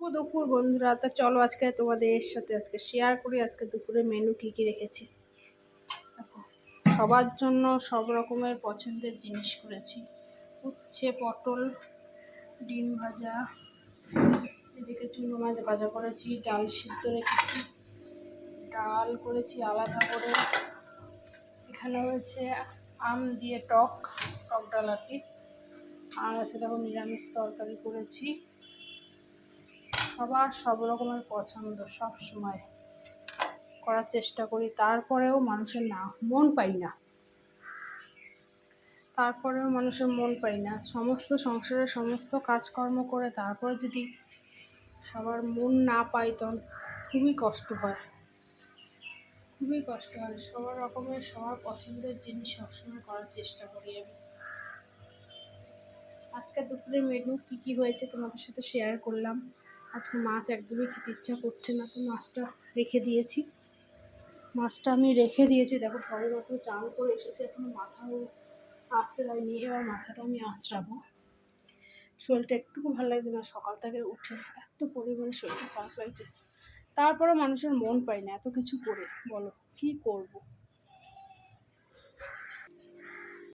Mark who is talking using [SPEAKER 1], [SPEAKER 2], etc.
[SPEAKER 1] দুপুর বন্ধুরা, তো চলো আজকে তোমাদের সাথে শেয়ার করি আজকে দুপুরে মেনু কি কি রেখেছি। দেখো, সবার জন্য সব রকমের পছন্দের জিনিস করেছি। উচ্ছে, পটল, ডিম ভাজা, এদিকে চুনো মাছ ভাজা করেছি, ডাল সিদ্ধ রেখেছি, ডাল করেছি আলাদা করে। এখানে হয়েছে আম দিয়ে টক ডাল আর কি। আর আছে দেখো নিরামিষ তরকারি করেছি। সবার সব রকমের পছন্দ সব সময় করার চেষ্টা করি, তারপরেও মানুষের মন পাই না। সমস্ত সংসারের সমস্ত কাজকর্ম করে তারপরে যদি সবার মন না পাই তখন খুবই কষ্ট হয়। সবার রকমের সবার পছন্দের জিনিস সবসময় করার চেষ্টা করি আমি। আজকে দুপুরের মেনু কি কি হয়েছে তোমাদের সাথে শেয়ার করলাম। আজকে মাছ একদমই খেতে ইচ্ছা করছে না, তো মাছটা আমি রেখে দিয়েছি। দেখো সবাই মাত্র চান করে এসেছে, এখনো মাথাও আঁচড়াইনি। এবার মাথাটা আমি আঁচড়াবো। শরীরটা একটুকু ভালো লাগছে না, সকাল থেকে উঠে এত পরিমাণে শরীরটা খারাপ লাগছে। তারপরে মানুষের মন পাই না এত কিছু করে, বলো কি করব।